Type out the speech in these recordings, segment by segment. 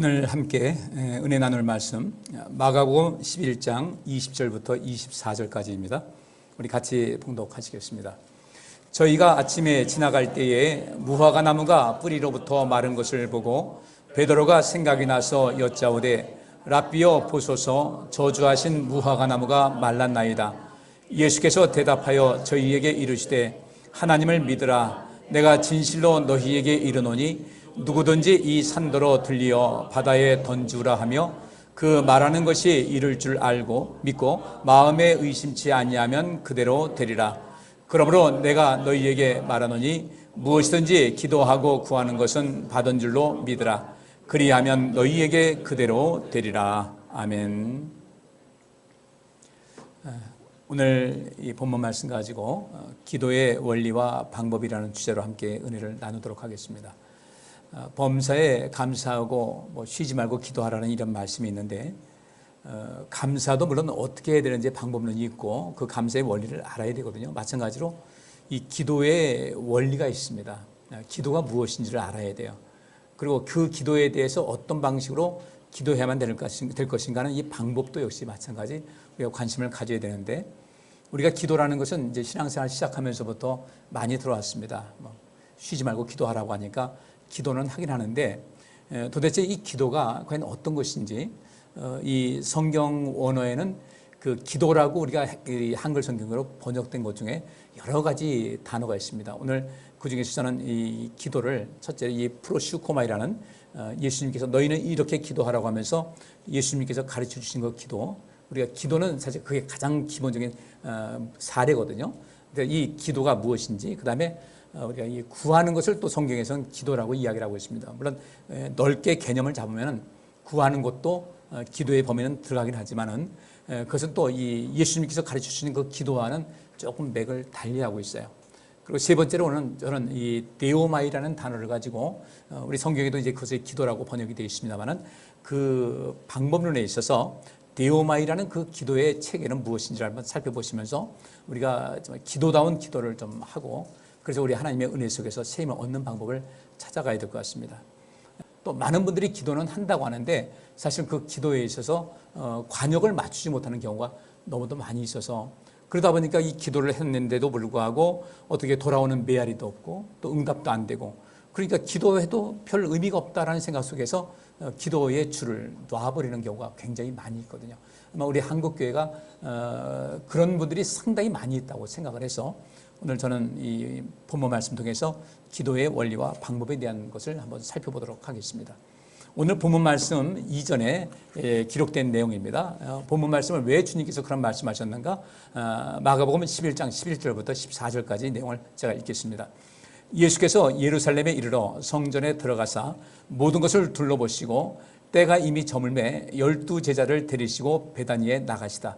오늘 함께 은혜 나눌 말씀 마가복음 11장 20절부터 24절까지입니다. 우리 같이 봉독하시겠습니다. 저희가 아침에 지나갈 때에 무화과 나무가 뿌리로부터 마른 것을 보고 베드로가 생각이 나서 여짜오되 랍비여 보소서 저주하신 무화과 나무가 말랐나이다. 예수께서 대답하여 저희에게 이르시되 하나님을 믿으라. 내가 진실로 너희에게 이르노니 누구든지 이 산더러 들리어 바다에 던지우라 하며 그 말하는 것이 이룰 줄 알고 믿고 마음에 의심치 아니하면 그대로 되리라. 그러므로 내가 너희에게 말하노니 무엇이든지 기도하고 구하는 것은 받은 줄로 믿으라. 그리하면 너희에게 그대로 되리라. 아멘. 오늘 이 본문 말씀 가지고 기도의 원리와 방법이라는 주제로 함께 은혜를 나누도록 하겠습니다. 범사에 감사하고 쉬지 말고 기도하라는 이런 말씀이 있는데 감사도 물론 어떻게 해야 되는지 방법론이 있고 그 감사의 원리를 알아야 되거든요. 마찬가지로 이 기도의 원리가 있습니다. 기도가 무엇인지를 알아야 돼요. 그리고 그 기도에 대해서 어떤 방식으로 기도해야만 될 것인가는 이 방법도 역시 마찬가지 우리가 관심을 가져야 되는데 우리가 기도라는 것은 이제 신앙생활 시작하면서부터 많이 들어왔습니다. 쉬지 말고 기도하라고 하니까 기도는 하긴 하는데 도대체 이 기도가 과연 어떤 것인지 이 성경 원어에는 그 기도라고 우리가 한글 성경으로 번역된 것 중에 여러 가지 단어가 있습니다. 오늘 그 중에서 저는 이 기도를 첫째 이 프로슈코마이라는 예수님께서 너희는 이렇게 기도하라고 하면서 예수님께서 가르쳐 주신 그 기도, 우리가 기도는 사실 그게 가장 기본적인 사례거든요. 이 기도가 무엇인지, 그 다음에 우리가 이 구하는 것을 또 성경에서는 기도라고 이야기를 하고 있습니다. 물론 넓게 개념을 잡으면 구하는 것도 기도의 범위는 들어가긴 하지만은 그것은 또 이 예수님께서 가르쳐 주시는 그 기도와는 조금 맥을 달리하고 있어요. 그리고 세 번째로는 저는 이 데오마이라는 단어를 가지고 우리 성경에도 이제 그것이 기도라고 번역이 되어 있습니다만은 그 방법론에 있어서 데오마이라는 그 기도의 체계는 무엇인지를 한번 살펴보시면서 우리가 기도다운 기도를 좀 하고 그래서 우리 하나님의 은혜 속에서 세임을 얻는 방법을 찾아가야 될 것 같습니다. 또 많은 분들이 기도는 한다고 하는데 사실 그 기도에 있어서 관역을 맞추지 못하는 경우가 너무도 많이 있어서 그러다 보니까 이 기도를 했는데도 불구하고 어떻게 돌아오는 메아리도 없고 또 응답도 안 되고 그러니까 기도해도 별 의미가 없다라는 생각 속에서 기도의 줄을 놔버리는 경우가 굉장히 많이 있거든요. 아마 우리 한국교회가 그런 분들이 상당히 많이 있다고 생각을 해서 오늘 저는 이 본문 말씀 통해서 기도의 원리와 방법에 대한 것을 한번 살펴보도록 하겠습니다. 오늘 본문 말씀 이전에 기록된 내용입니다. 본문 말씀을 왜 주님께서 그런 말씀하셨는가? 마가복음 11장 11절부터 14절까지 내용을 제가 읽겠습니다. 예수께서 예루살렘에 이르러 성전에 들어가사 모든 것을 둘러보시고 때가 이미 저물매 12제자를 데리시고 베다니에 나가시다.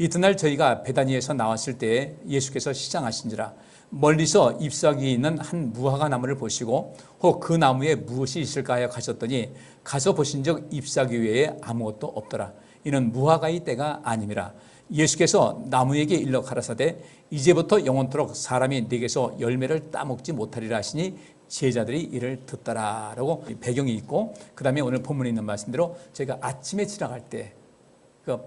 이튿날 저희가 베다니에서 나왔을 때에 예수께서 시장하신지라 멀리서 잎사귀 있는 한 무화과 나무를 보시고 혹 그 나무에 무엇이 있을까 하여 가셨더니 가서 보신즉 잎사귀 외에 아무것도 없더라. 이는 무화과의 때가 아님이라. 예수께서 나무에게 일러 가라사대 이제부터 영원토록 사람이 네게서 열매를 따먹지 못하리라 하시니 제자들이 이를 듣더라라고 배경이 있고 그 다음에 오늘 본문에 있는 말씀대로 저희가 아침에 지나갈 때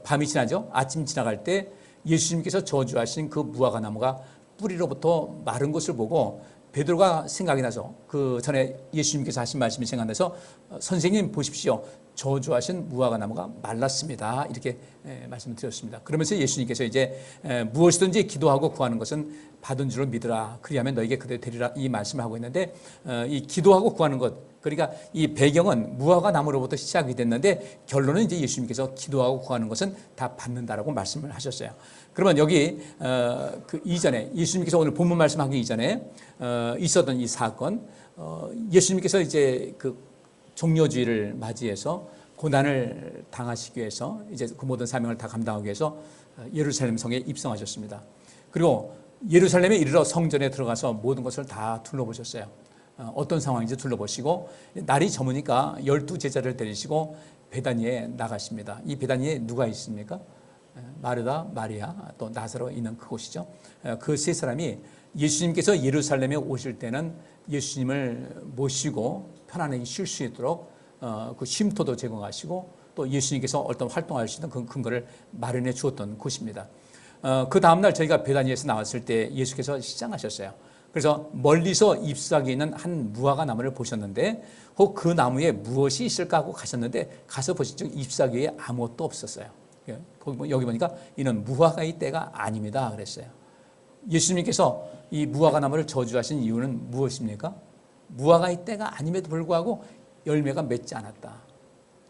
밤이 지나죠. 아침 지나갈 때 예수님께서 저주하신 그 무화과 나무가 뿌리로부터 마른 것을 보고 베드로가 생각이 나서 그 전에 예수님께서 하신 말씀이 생각나서 선생님 보십시오. 저주하신 무화과 나무가 말랐습니다. 이렇게 말씀을 드렸습니다. 그러면서 예수님께서 이제 무엇이든지 기도하고 구하는 것은 받은 줄로 믿으라. 그리하면 너에게 그대로 되리라. 이 말씀을 하고 있는데 이 기도하고 구하는 것 그러니까 이 배경은 무화과 나무로부터 시작이 됐는데 결론은 이제 예수님께서 기도하고 구하는 것은 다 받는다라고 말씀을 하셨어요. 그러면 여기 그 이전에 예수님께서 오늘 본문 말씀하기 이전에 있었던 이 사건 예수님께서 이제 그 종려주의를 맞이해서 고난을 당하시기 위해서 이제 그 모든 사명을 다 감당하기 위해서 예루살렘 성에 입성하셨습니다. 그리고 예루살렘에 이르러 성전에 들어가서 모든 것을 다 둘러보셨어요. 어떤 상황인지 둘러보시고 날이 저무니까 12제자를 데리시고 베다니에 나가십니다. 이 베다니에 누가 있습니까? 마르다, 마리아, 또 나사로 있는 그곳이죠. 그 세 사람이 예수님께서 예루살렘에 오실 때는 예수님을 모시고 편안하게 쉴 수 있도록 그 쉼터도 제공하시고 또 예수님께서 어떤 활동할 수 있는 그 근거를 마련해 주었던 곳입니다. 그 다음날 저희가 베다니에서 나왔을 때 예수께서 시장하셨어요. 그래서 멀리서 잎사귀에 있는 한 무화과 나무를 보셨는데 혹 그 나무에 무엇이 있을까 하고 가셨는데 가서 보신 즉 잎사귀에 아무것도 없었어요. 여기 보니까 이는 무화과의 때가 아닙니다 그랬어요. 예수님께서 이 무화과 나무를 저주하신 이유는 무엇입니까? 무화과의 때가 아님에도 불구하고 열매가 맺지 않았다.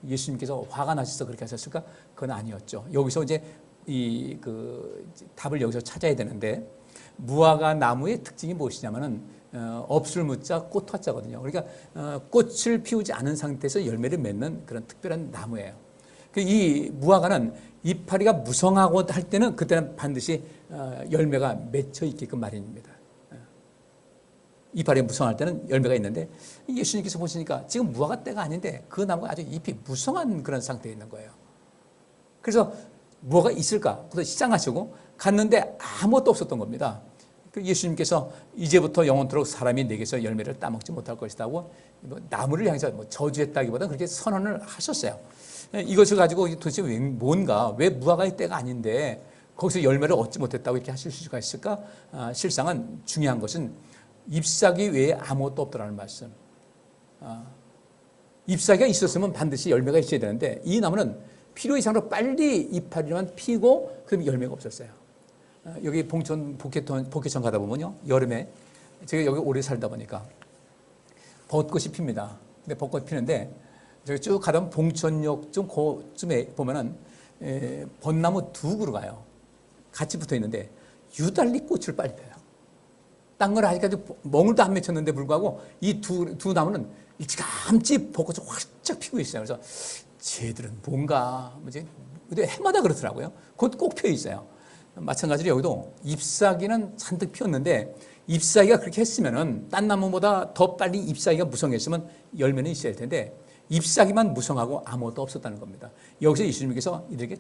예수님께서 화가 나셔서 그렇게 하셨을까? 그건 아니었죠. 여기서 이제 답을 여기서 찾아야 되는데 무화과 나무의 특징이 무엇이냐면은 없을 무자 꽃 화자거든요. 그러니까 꽃을 피우지 않은 상태에서 열매를 맺는 그런 특별한 나무예요. 이 무화과는 이파리가 무성하고 할 때는 그때는 반드시 열매가 맺혀 있게끔 마련입니다. 이파리가 무성할 때는 열매가 있는데 예수님께서 보시니까 지금 무화과 때가 아닌데 그 나무가 아주 잎이 무성한 그런 상태에 있는 거예요. 그래서 뭐가 있을까? 그래서 시장하시고 갔는데 아무것도 없었던 겁니다. 예수님께서 이제부터 영원토록 사람이 내게서 열매를 따먹지 못할 것이라고 나무를 향해서 저주했다기보다 그렇게 선언을 하셨어요. 이것을 가지고 도대체 왜 무화과의 때가 아닌데 거기서 열매를 얻지 못했다고 이렇게 하실 수가 있을까? 실상은 중요한 것은 잎사귀 외에 아무것도 없더라는 말씀. 잎사귀가 있었으면 반드시 열매가 있어야 되는데 이 나무는 필요 이상으로 빨리 이파리만 피고 그럼 열매가 없었어요. 여기 봉천 복회천 가다 보면요 여름에 제가 여기 오래 살다 보니까 벚꽃이 핍니다. 근데 벚꽃 피는데 저기 쭉 가다 보면 봉천역 좀 그쯤에 보면은 벚나무 두 그루 가요. 같이 붙어 있는데 유달리 꽃을 빨리 펴요. 딴 걸 아직까지 멍울도 안 맺혔는데 불구하고 이 두 나무는 일찌감치 벚꽃이 활짝 피고 있어요. 그래서 쟤들은 뭔가 뭐지? 근데 해마다 그렇더라고요. 곧 꼭 펴 있어요. 마찬가지로 여기도 잎사귀는 잔뜩 피었는데 잎사귀가 그렇게 했으면은 딴 나무보다 더 빨리 잎사귀가 무성했으면 열매는 있어야 할 텐데 잎사귀만 무성하고 아무것도 없었다는 겁니다. 여기서 예수님께서 이들에게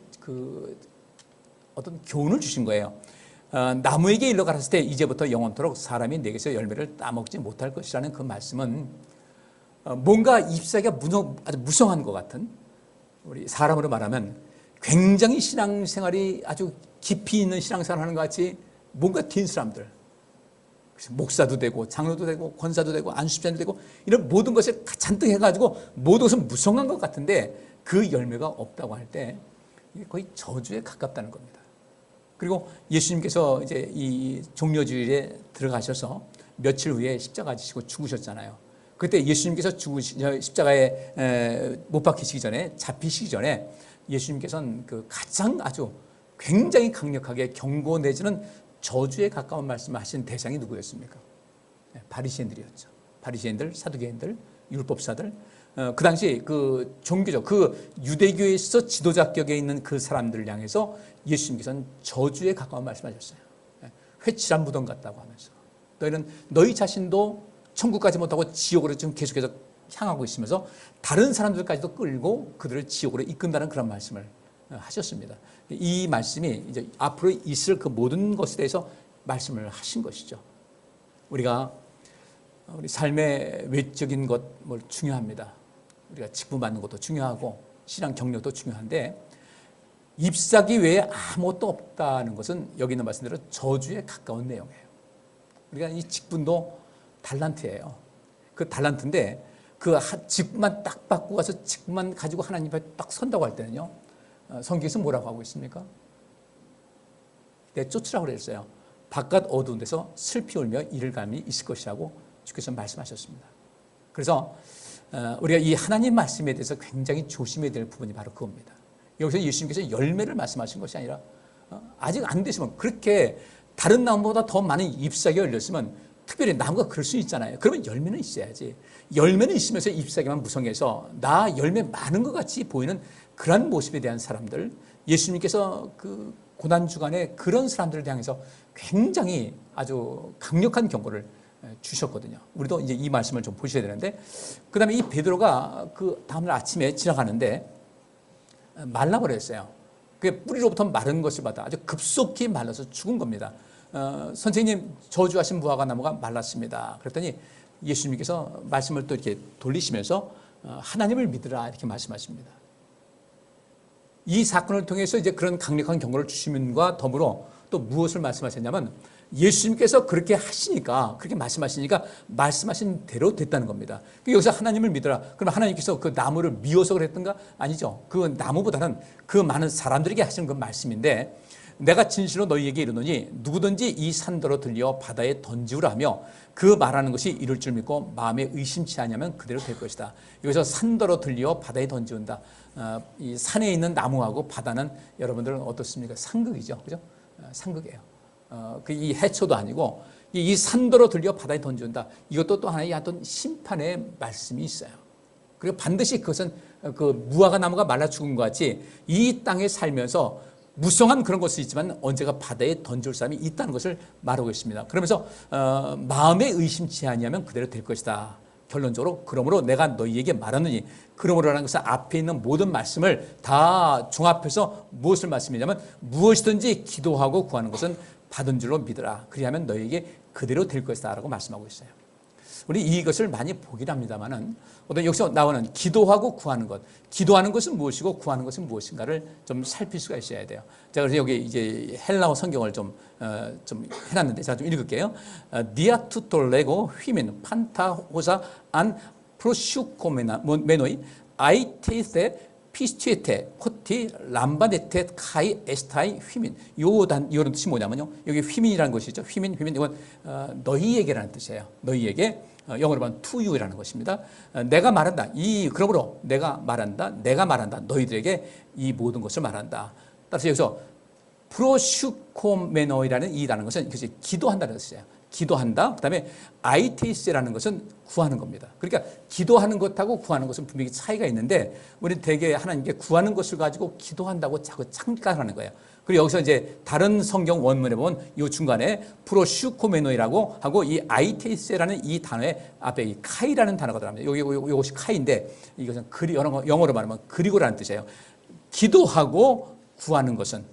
어떤 교훈을 주신 거예요. 나무에게 일러 가랐을 때 이제부터 영원토록 사람이 내게서 열매를 따먹지 못할 것이라는 그 말씀은 뭔가 잎사귀가 아주 무성한 것 같은 우리 사람으로 말하면 굉장히 신앙생활이 아주 깊이 있는 신앙생활을 하는 것 같이 뭔가 된 사람들 목사도 되고 장로도 되고 권사도 되고 안수집사도 되고 이런 모든 것을 잔뜩 해가지고 모든 것은 무성한 것 같은데 그 열매가 없다고 할 때 거의 저주에 가깝다는 겁니다. 그리고 예수님께서 이제 이 종려주일에 들어가셔서 며칠 후에 십자가 지시고 죽으셨잖아요. 그때 예수님께서 십자가에 못 박히시기 전에 잡히시기 전에 예수님께서는 그 가장 아주 굉장히 강력하게 경고 내지는 저주에 가까운 말씀을 하신 대상이 누구였습니까? 바리새인들이었죠. 바리새인들, 사두개인들, 율법사들. 그 당시 그 종교적 그 유대교에서 지도자격에 있는 그 사람들을 향해서 예수님께서는 저주에 가까운 말씀하셨어요. 회칠한 무덤 같다고 하면서 너희는 너희 자신도 천국 가지 못하고 지옥으로 지금 계속해서 향하고 있으면서 다른 사람들까지도 끌고 그들을 지옥으로 이끈다는 그런 말씀을 하셨습니다. 이 말씀이 이제 앞으로 있을 그 모든 것에 대해서 말씀을 하신 것이죠. 우리가 우리 삶의 외적인 것 중요합니다. 우리가 직분받는 것도 중요하고 신앙 경력도 중요한데 잎사귀 외에 아무것도 없다는 것은 여기 있는 말씀대로 저주에 가까운 내용이에요. 우리가 이 직분도 달란트예요. 그 달란트인데 그 직분만 딱 받고 가서 직분만 가지고 하나님 앞에 딱 선다고 할 때는요. 성경에서 뭐라고 하고 있습니까? 내쫓으라고 그랬어요. 바깥 어두운 데서 슬피 울며 이를 감이 있을 것이라고 주께서 말씀하셨습니다. 그래서 우리가 이 하나님 말씀에 대해서 굉장히 조심해야 될 부분이 바로 그겁니다. 여기서 예수님께서 열매를 말씀하신 것이 아니라 아직 안 되시면 그렇게 다른 나무보다 더 많은 잎사귀가 열렸으면 특별히 나무가 그럴 수 있잖아요. 그러면 열매는 있어야지. 열매는 있으면서 잎사귀만 무성해서 나 열매 많은 것 같이 보이는 그런 모습에 대한 사람들, 예수님께서 그 고난주간에 그런 사람들을 향해서 굉장히 아주 강력한 경고를 주셨거든요. 우리도 이제 이 말씀을 좀 보셔야 되는데, 그 다음에 이 베드로가 그 다음날 아침에 지나가는데 말라버렸어요. 그게 뿌리로부터 마른 것을 받아 아주 급속히 말라서 죽은 겁니다. 선생님, 저주하신 무화과 나무가 말랐습니다. 그랬더니 예수님께서 말씀을 또 이렇게 돌리시면서 하나님을 믿으라 이렇게 말씀하십니다. 이 사건을 통해서 이제 그런 강력한 경고를 주심과 더불어 또 무엇을 말씀하셨냐면 예수님께서 그렇게 하시니까 그렇게 말씀하시니까 말씀하신 대로 됐다는 겁니다. 여기서 하나님을 믿어라. 그럼 하나님께서 그 나무를 미워서 그랬던가? 아니죠. 그 나무보다는 그 많은 사람들에게 하시는 그 말씀인데 내가 진실로 너희에게 이르노니 누구든지 이 산더러 들려 바다에 던지우라 하며 그 말하는 것이 이룰 줄 믿고 마음에 의심치 않으면 그대로 될 것이다. 여기서 산더러 들려 바다에 던지운다. 이 산에 있는 나무하고 바다는 여러분들은 어떻습니까? 상극이죠. 그죠? 상극이에요. 이 해초도 아니고 이 산더러 들려 바다에 던지운다. 이것도 또 하나의 어떤 심판의 말씀이 있어요. 그리고 반드시 그것은 그 무화과 나무가 말라 죽은 것 같이 이 땅에 살면서 무성한 그런 것이 있지만 언제가 바다에 던질 사람이 있다는 것을 말하고 있습니다. 그러면서 마음에 의심치 아니하면 그대로 될 것이다. 결론적으로 그러므로 내가 너희에게 말하느니 그러므로라는 것은 앞에 있는 모든 말씀을 다 종합해서 무엇을 말씀이냐면 무엇이든지 기도하고 구하는 것은 받은 줄로 믿으라. 그리하면 너희에게 그대로 될 것이다 라고 말씀하고 있어요. 우리 이것을 많이 보긴 합니다만은 어떤 여기서 나오는 기도하고 구하는 것, 기도하는 것은 무엇이고 구하는 것은 무엇인가를 좀 살필 수가 있어야 돼요. 자, 그래서 여기 이제 헬라어 성경을 좀 해놨는데 제가 좀 읽을게요. 디아투톨레고 휘민 판타호사 안 프로슈코메노이 아이테이세 피스티에테 코티 람바네테 카이 에스타이 휘민 이런 뜻이 뭐냐면요. 여기 휘민이라는 것이죠. 휘민 이건 너희에게라는 뜻이에요. 너희에게 영어로 보면 to you라는 것입니다. 내가 말한다. 그러므로 내가 말한다. 너희들에게 이 모든 것을 말한다. 따라서 여기서 프로슈코메노이라는 이라는 것은 이것이 기도한다는 뜻이에요. 기도한다. 그다음에 아이테이스라는 것은 구하는 겁니다. 그러니까 기도하는 것하고 구하는 것은 분명히 차이가 있는데 우리는 대개 하나님께 구하는 것을 가지고 기도한다고 자꾸 착각하는 거예요. 그리고 여기서 이제 다른 성경 원문에 보면 이 중간에 프로슈코메노이라고 하고 이 아이테이스라는 이 단어의 앞에 이 카이라는 단어가 들어갑니다. 이것이 카이인데 이것은 영어로 말하면 그리고라는 뜻이에요. 기도하고 구하는 것은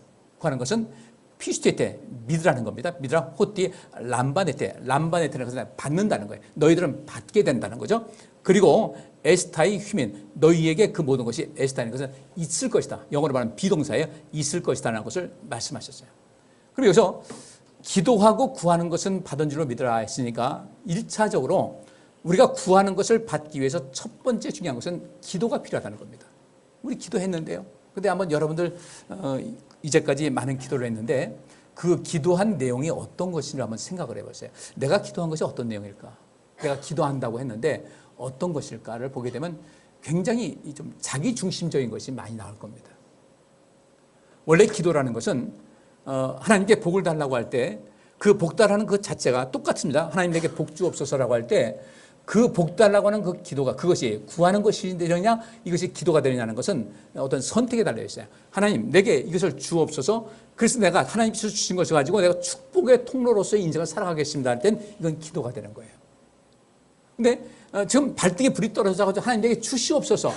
피스테테 믿으라는 겁니다. 믿으라 호띠 람바네테라는 것은 받는다는 거예요. 너희들은 받게 된다는 거죠. 그리고 에스타이 휘민 너희에게 그 모든 것이 에스타인 것은 있을 것이다. 영어로 말하면 비동사예요. 있을 것이다라는 것을 말씀하셨어요. 그럼 여기서 기도하고 구하는 것은 받은 줄로 믿으라 했으니까 1차적으로 우리가 구하는 것을 받기 위해서 첫 번째 중요한 것은 기도가 필요하다는 겁니다. 우리 기도했는데요. 근데 한번 여러분들 이제까지 많은 기도를 했는데 그 기도한 내용이 어떤 것인지 한번 생각을 해보세요. 내가 기도한 것이 어떤 내용일까? 내가 기도한다고 했는데 어떤 것일까를 보게 되면 굉장히 좀 자기중심적인 것이 많이 나올 겁니다. 원래 기도라는 것은 하나님께 복을 달라고 할 때 그 복 달라는 그 자체가 똑같습니다. 하나님 내게 복 주옵소서라고 할 때 그 복 달라고 하는 그 기도가 그것이 구하는 것이 되느냐 이것이 기도가 되느냐는 것은 어떤 선택에 달려 있어요. 하나님 내게 이것을 주옵소서. 그래서 내가 하나님께서 주신 것을 가지고 내가 축복의 통로로서의 인생을 살아가겠습니다 할 땐 이건 기도가 되는 거예요. 근데 지금 발등에 불이 떨어져서 하나님 내게 주시옵소서.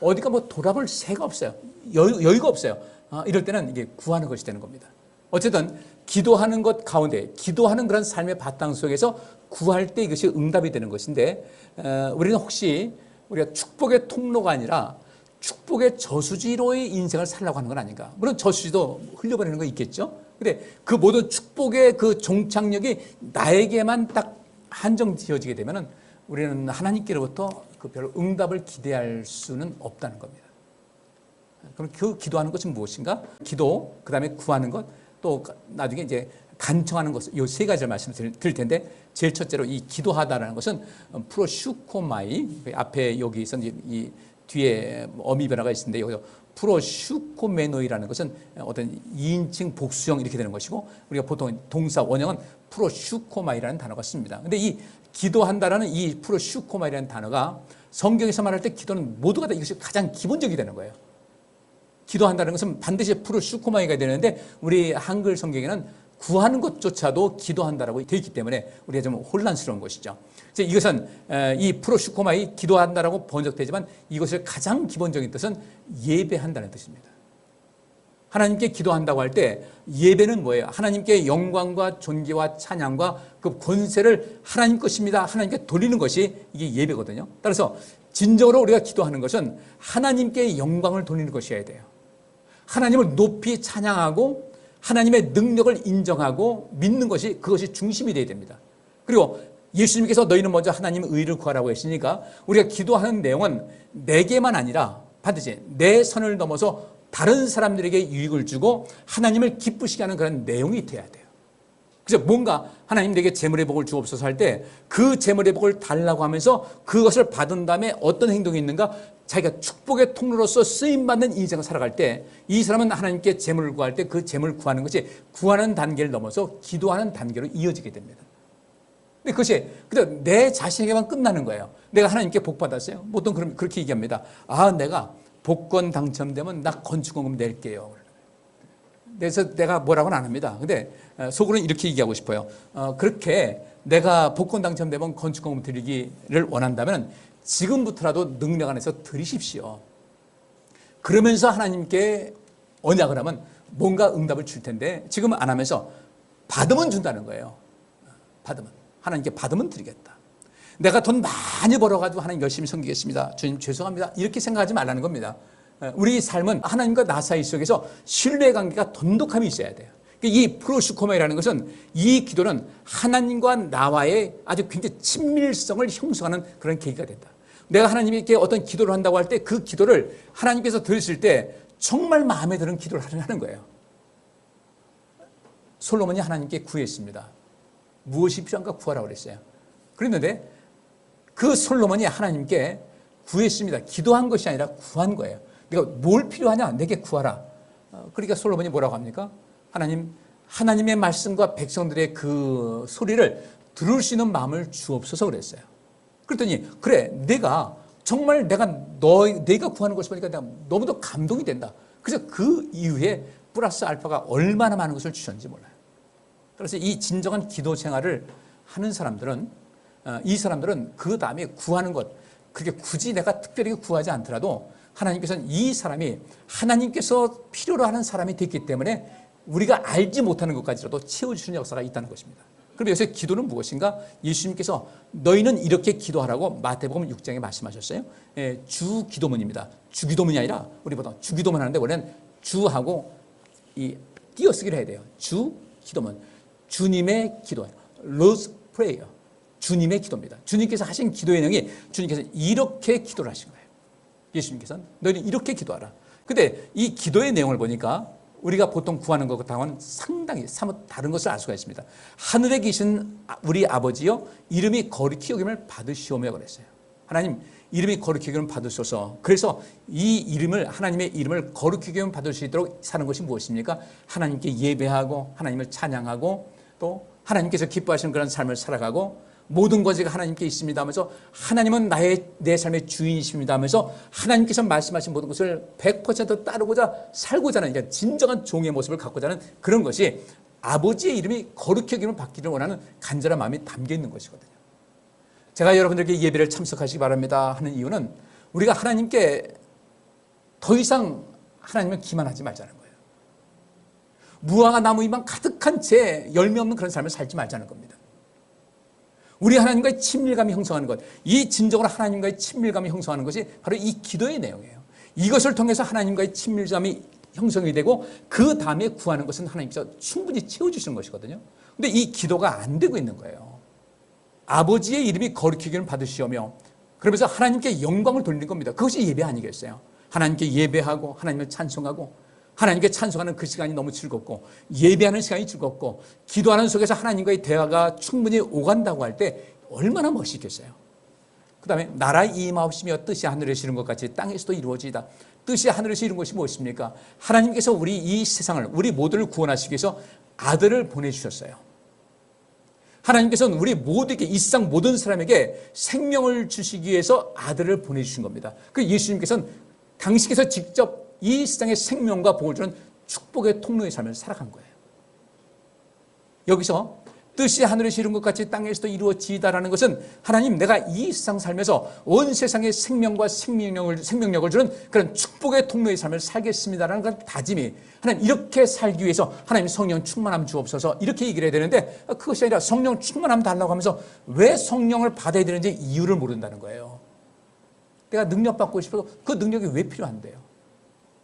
어디가 뭐 돌아볼 새가 없어요. 여유가 없어요. 이럴 때는 이게 구하는 것이 되는 겁니다. 어쨌든 기도하는 것 가운데 기도하는 그런 삶의 바탕 속에서 구할 때 이것이 응답이 되는 것인데 우리는 혹시 우리가 축복의 통로가 아니라 축복의 저수지로의 인생을 살려고 하는 건 아닌가. 물론 저수지도 흘려보내는 거 있겠죠. 근데 그 모든 축복의 그 종착역이 나에게만 딱 한정지어지게 되면은 우리는 하나님께로부터 그 별 응답을 기대할 수는 없다는 겁니다. 그럼 그 기도하는 것은 무엇인가? 기도, 그 다음에 구하는 것, 또 나중에 이제 간청하는 것, 이 세 가지를 말씀드릴 텐데 제일 첫째로 이 기도하다라는 것은 프로슈코마이, 앞에 여기 있는 이 뒤에 어미 변화가 있는데 여기서 프로슈코메노이라는 것은 어떤 2인칭 복수형 이렇게 되는 것이고 우리가 보통 동사 원형은 프로슈코마이라는 단어가 씁니다. 근데 이 기도한다라는 이 프로슈코마이라는 단어가 성경에서 말할 때 기도는 모두가 다 이것이 가장 기본적이 되는 거예요. 기도한다는 것은 반드시 프로슈코마이가 되는데 우리 한글 성경에는 구하는 것조차도 기도한다라고 되어 있기 때문에 우리가 좀 혼란스러운 것이죠. 이것은 이 프로슈코마이 기도한다라고 번역되지만 이것을 가장 기본적인 뜻은 예배한다는 뜻입니다. 하나님께 기도한다고 할 때 예배는 뭐예요? 하나님께 영광과 존귀와 찬양과 그 권세를 하나님 것입니다. 하나님께 돌리는 것이 이게 예배거든요. 따라서 진정으로 우리가 기도하는 것은 하나님께 영광을 돌리는 것이어야 돼요. 하나님을 높이 찬양하고 하나님의 능력을 인정하고 믿는 것이, 그것이 중심이 되어야 됩니다. 그리고 예수님께서 너희는 먼저 하나님의 의를 구하라고 했으니까 우리가 기도하는 내용은 내게만 아니라 반드시 내 선을 넘어서 다른 사람들에게 유익을 주고 하나님을 기쁘시게 하는 그런 내용이 돼야 돼요. 그래서 뭔가 하나님 내게 재물의 복을 주옵소서 할 때 그 재물의 복을 달라고 하면서 그것을 받은 다음에 어떤 행동이 있는가, 자기가 축복의 통로로서 쓰임받는 인생을 살아갈 때 이 사람은 하나님께 재물을 구할 때 그 재물을 구하는 것이 구하는 단계를 넘어서 기도하는 단계로 이어지게 됩니다. 근데 그것이 그냥 내 자신에게만 끝나는 거예요. 내가 하나님께 복 받았어요. 보통 그렇게 얘기합니다. 아, 내가 복권 당첨되면 나 건축원금 낼게요. 그래서 내가 뭐라고는 안 합니다. 근데 속으로는 이렇게 얘기하고 싶어요. 그렇게 내가 복권 당첨되면 건축원금 드리기를 원한다면 지금부터라도 능력 안에서 드리십시오. 그러면서 하나님께 언약을 하면 뭔가 응답을 줄 텐데 지금은 안 하면서 받으면 준다는 거예요. 받으면. 하나님께 받으면 드리겠다. 내가 돈 많이 벌어가지고 하나님 열심히 섬기겠습니다. 주님 죄송합니다. 이렇게 생각하지 말라는 겁니다. 우리 삶은 하나님과 나 사이 속에서 신뢰관계가 돈독함이 있어야 돼요. 이 프로슈코메라는 것은, 이 기도는 하나님과 나와의 아주 굉장히 친밀성을 형성하는 그런 계기가 된다. 내가 하나님께 어떤 기도를 한다고 할 때 그 기도를 하나님께서 들으실 때 정말 마음에 드는 기도를 하는 거예요. 솔로몬이 하나님께 구했습니다. 무엇이 필요한가 구하라고 그랬어요. 그랬는데 그 솔로몬이 하나님께 구했습니다. 기도한 것이 아니라 구한 거예요. 네가 뭘 필요하냐? 내게 구하라. 그러니까 솔로몬이 뭐라고 합니까? 하나님의 말씀과 백성들의 그 소리를 들을 수 있는 마음을 주옵소서 그랬어요. 그랬더니 그래, 내가 정말 내가 구하는 것을 보니까 내가 너무도 감동이 된다. 그래서 그 이후에 플러스 알파가 얼마나 많은 것을 주셨는지 몰라요. 그래서 이 진정한 기도 생활을 하는 사람들은, 이 사람들은 그 다음에 구하는 것, 그게 굳이 내가 특별히 구하지 않더라도 하나님께서는 이 사람이 하나님께서 필요로 하는 사람이 됐기 때문에 우리가 알지 못하는 것까지라도 채워주시는 역사가 있다는 것입니다. 그럼 여기서 기도는 무엇인가? 예수님께서 너희는 이렇게 기도하라고 마태복음 6장에 말씀하셨어요. 주 기도문입니다. 주 기도문이 아니라 우리 보통 주 기도문 하는데 원래는 주하고 이 띄어쓰기를 해야 돼요. 주 기도문. 주님의 기도. Lord's Prayer. 주님의 기도입니다. 주님께서 하신 기도의 내용이 주님께서 이렇게 기도를 하신 거예요. 예수님께서는 너희는 이렇게 기도하라. 근데 이 기도의 내용을 보니까 우리가 보통 구하는 것과는 상당히 사뭇 다른 것을 알 수가 있습니다. 하늘에 계신 우리 아버지여 이름이 거룩히 여김을 받으시오며 그랬어요. 하나님 이름이 거룩히 여김을 받으소서. 그래서 이 이름을, 하나님의 이름을 거룩히 여김을 받을 수 있도록 사는 것이 무엇입니까? 하나님께 예배하고 하나님을 찬양하고 또 하나님께서 기뻐하시는 그런 삶을 살아가고 모든 것이 하나님께 있습니다 하면서 하나님은 내 삶의 주인이십니다 하면서 하나님께서 말씀하신 모든 것을 100% 따르고자 살고자 하는, 그러니까 진정한 종의 모습을 갖고자 하는 그런 것이 아버지의 이름이 거룩히 여김을 받기를 원하는 간절한 마음이 담겨 있는 것이거든요. 제가 여러분들께 예배를 참석하시기 바랍니다 하는 이유는 우리가 하나님께 더 이상 하나님을 기만하지 말자는 거예요. 무화과 나무 잎만 가득한 채 열매 없는 그런 삶을 살지 말자는 겁니다. 우리 하나님과의 친밀감이 형성하는 것, 이 진정으로 하나님과의 친밀감이 형성하는 것이 바로 이 기도의 내용이에요. 이것을 통해서 하나님과의 친밀감이 형성이 되고 그 다음에 구하는 것은 하나님께서 충분히 채워주시는 것이거든요. 근데 이 기도가 안 되고 있는 거예요. 아버지의 이름이 거룩히 여김을 받으시오며 그러면서 하나님께 영광을 돌리는 겁니다. 그것이 예배 아니겠어요? 하나님께 예배하고 하나님을 찬송하고 하나님께 찬송하는 그 시간이 너무 즐겁고 예배하는 시간이 즐겁고 기도하는 속에서 하나님과의 대화가 충분히 오간다고 할 때 얼마나 멋있겠어요. 그 다음에 나라 임하옵시며 뜻이 하늘에서 이룬 것 같이 땅에서도 이루어지이다. 뜻이 하늘에서 이룬 것이 무엇입니까? 하나님께서 우리 이 세상을, 우리 모두를 구원하시기 위해서 아들을 보내주셨어요. 하나님께서는 우리 모두에게, 이 세상 모든 사람에게 생명을 주시기 위해서 아들을 보내주신 겁니다. 그 예수님께서는 당신께서 직접 이 세상의 생명과 복을 주는 축복의 통로의 삶을 살아간 거예요. 여기서 뜻이 하늘에서 이룬 것 같이 땅에서도 이루어지이다라는 것은 하나님, 내가 이 세상 살면서 온 세상의 생명과 생명력을 주는 그런 축복의 통로의 삶을 살겠습니다라는 그런 다짐이, 하나님 이렇게 살기 위해서 하나님 성령 충만함 주옵소서 이렇게 얘기를 해야 되는데 그것이 아니라 성령 충만함 달라고 하면서 왜 성령을 받아야 되는지 이유를 모른다는 거예요. 내가 능력받고 싶어도 그 능력이 왜 필요한데요?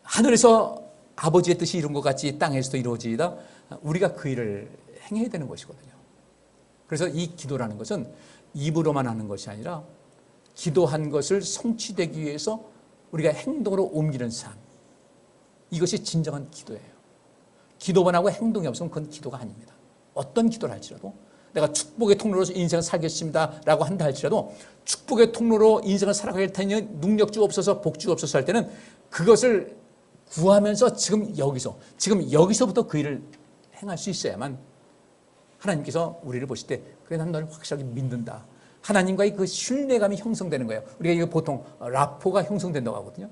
하늘에서 아버지의 뜻이 이룬 것 같이 땅에서도 이루어지이다. 우리가 그 일을 행해야 되는 것이거든요. 그래서 이 기도라는 것은 입으로만 하는 것이 아니라 기도한 것을 성취되기 위해서 우리가 행동으로 옮기는 삶. 이것이 진정한 기도예요. 기도만 하고 행동이 없으면 그건 기도가 아닙니다. 어떤 기도를 할지라도 내가 축복의 통로로 인생을 살겠습니다 라고 한다 할지라도 축복의 통로로 인생을 살아갈 테니 능력 주옵소서 복 주옵소서 할 때는 그것을 구하면서 지금 여기서부터 그 일을 행할 수 있어야만 하나님께서 우리를 보실 때 그래 난 너를 확실하게 믿는다. 하나님과의 그 신뢰감이 형성되는 거예요. 우리가 이거 보통 라포가 형성된다고 하거든요.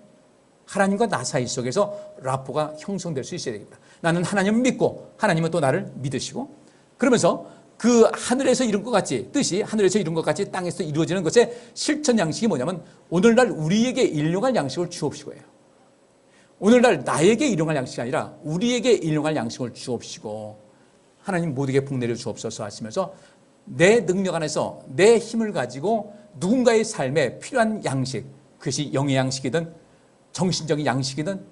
하나님과 나 사이 속에서 라포가 형성될 수 있어야 되겠다. 나는 하나님을 믿고 하나님은 또 나를 믿으시고 그러면서 그 하늘에서 이룬 것 같이 뜻이 하늘에서 이룬 것 같이 땅에서 이루어지는 것의 실천 양식이 뭐냐면 오늘날 우리에게 일용할 양식을 주옵시고예요. 오늘날 나에게 일용할 양식이 아니라 우리에게 일용할 양식을 주옵시고 하나님 모두에게 복내려 주옵소서 하시면서 내 능력 안에서 내 힘을 가지고 누군가의 삶에 필요한 양식, 그것이 영의 양식이든 정신적인 양식이든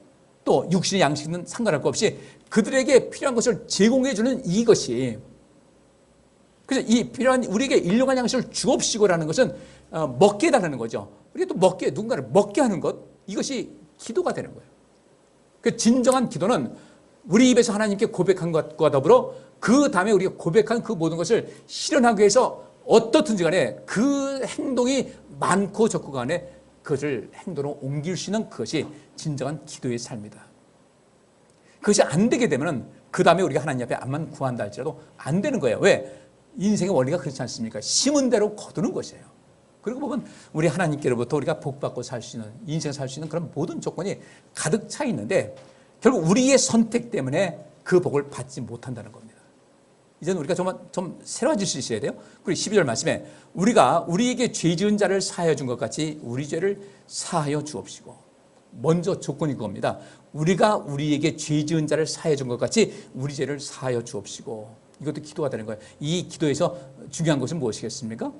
또 육신의 양식이든 상관할 것 없이 그들에게 필요한 것을 제공해 주는 이것이, 그래서 이 필요한 우리에게 일용할 양식을 주옵시고라는 것은 먹게 해달라는 거죠. 우리가 또 누군가를 먹게 하는 것, 이것이 기도가 되는 거예요. 그 진정한 기도는 우리 입에서 하나님께 고백한 것과 더불어 그 다음에 우리가 고백한 그 모든 것을 실현하기 위해서 어떻든지 간에 그 행동이 많고 적고 간에 그것을 행동으로 옮길 수 있는 그것이 진정한 기도의 삶이다. 그것이 안 되게 되면 그 다음에 우리가 하나님 앞에 암만 구한다 할지라도 안 되는 거예요. 왜? 인생의 원리가 그렇지 않습니까? 심은 대로 거두는 것이에요. 그리고 보면 우리 하나님께로부터 우리가 복받고 살 수 있는, 인생 살 수 있는 그런 모든 조건이 가득 차 있는데 결국 우리의 선택 때문에 그 복을 받지 못한다는 겁니다. 이제는 우리가 좀 새로워질 수 있어야 돼요. 그리고 12절 말씀에 우리가 우리에게 죄 지은 자를 사하여 준 것 같이 우리 죄를 사하여 주옵시고, 먼저 조건이 그겁니다. 우리가 우리에게 죄 지은 자를 사하여 준 것 같이 우리 죄를 사하여 주옵시고, 이것도 기도가 되는 거예요. 이 기도에서 중요한 것은 무엇이겠습니까?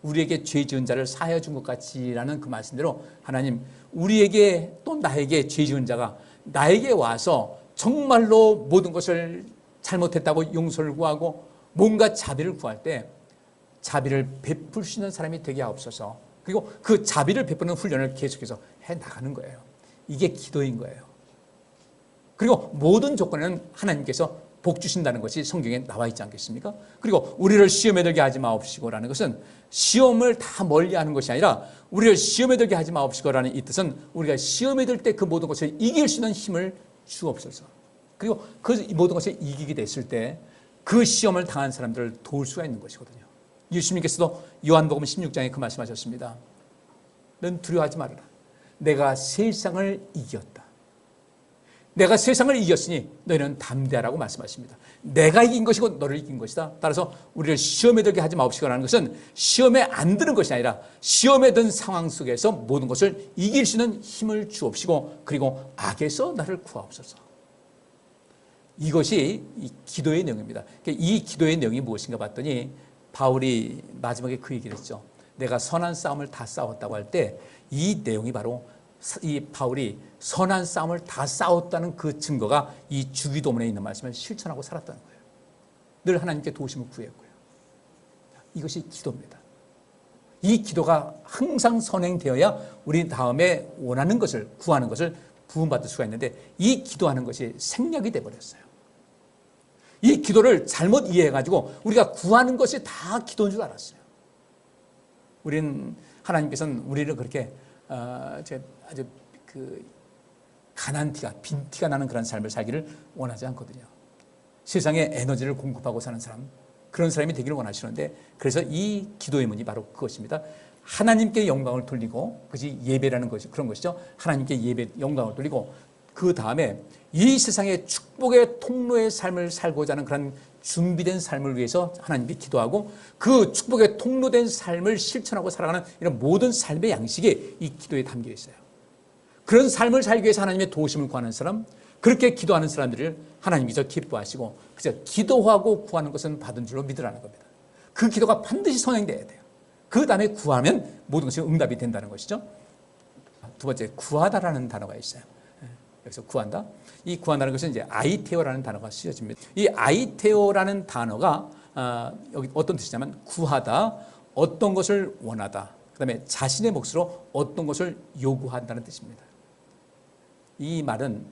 우리에게 죄 지은 자를 사하여 준 것 같이라는 그 말씀대로 하나님, 우리에게 또 나에게 죄 지은 자가 나에게 와서 정말로 모든 것을 잘못했다고 용서를 구하고 뭔가 자비를 구할 때 자비를 베풀 수 있는 사람이 되게 하옵소서. 그리고 그 자비를 베푸는 훈련을 계속해서 해나가는 거예요. 이게 기도인 거예요. 그리고 모든 조건에는 하나님께서 복 주신다는 것이 성경에 나와 있지 않겠습니까? 그리고 우리를 시험에 들게 하지 마옵시고라는 것은 시험을 다 멀리하는 것이 아니라 우리를 시험에 들게 하지 마옵시고라는 이 뜻은 우리가 시험에 들 때 그 모든 것을 이길 수 있는 힘을 주옵소서. 그리고 그 모든 것을 이기게 됐을 때 그 시험을 당한 사람들을 도울 수가 있는 것이거든요. 예수님께서도 요한복음 16장에 그 말씀하셨습니다. 넌 두려워하지 말아라. 내가 세상을 이겼다. 내가 세상을 이겼으니 너희는 담대하라고 말씀하십니다. 내가 이긴 것이고 너를 이긴 것이다. 따라서 우리를 시험에 들게 하지 마옵시고라는 것은 시험에 안 드는 것이 아니라 시험에 든 상황 속에서 모든 것을 이길 수 있는 힘을 주옵시고 그리고 악에서 나를 구하옵소서. 이것이 이 기도의 내용입니다. 이 기도의 내용이 무엇인가 봤더니 바울이 마지막에 그 얘기를 했죠. 내가 선한 싸움을 다 싸웠다고 할 때 이 내용이 바로 이 바울이 선한 싸움을 다 싸웠다는 그 증거가 이 주기도문에 있는 말씀을 실천하고 살았다는 거예요. 늘 하나님께 도우심을 구했고요. 이것이 기도입니다. 이 기도가 항상 선행되어야 우리 다음에 원하는 것을, 구하는 것을 부음받을 수가 있는데 이 기도하는 것이 생략이 돼버렸어요. 이 기도를 잘못 이해해가지고 우리가 구하는 것이 다 기도인 줄 알았어요. 우리는 하나님께서는 우리를 그렇게 아주 그 가난 티가, 빈 티가 나는 그런 삶을 살기를 원하지 않거든요. 세상에 에너지를 공급하고 사는 사람, 그런 사람이 되기를 원하시는데 그래서 이 기도의 문이 바로 그것입니다. 하나님께 영광을 돌리고, 그것이 예배라는 것이 그런 것이죠. 하나님께 예배, 영광을 돌리고 그 다음에 이 세상의 축복의 통로의 삶을 살고자 하는 그런 준비된 삶을 위해서 하나님께 기도하고 그 축복의 통로된 삶을 실천하고 살아가는 이런 모든 삶의 양식이 이 기도에 담겨 있어요. 그런 삶을 살기 위해서 하나님의 도우심을 구하는 사람, 그렇게 기도하는 사람들을 하나님께서 기뻐하시고 그래서 기도하고 구하는 것은 받은 줄로 믿으라는 겁니다. 그 기도가 반드시 선행돼야 돼요. 그 다음에 구하면 모든 것이 응답이 된다는 것이죠. 두 번째, 구하다라는 단어가 있어요. 여기서 구한다. 이 구한다는 것은 이제 아이테오라는 단어가 쓰여집니다. 이 아이테오라는 단어가 여기 어떤 뜻이냐면 구하다, 어떤 것을 원하다, 그 다음에 자신의 몫으로 어떤 것을 요구한다는 뜻입니다. 이 말은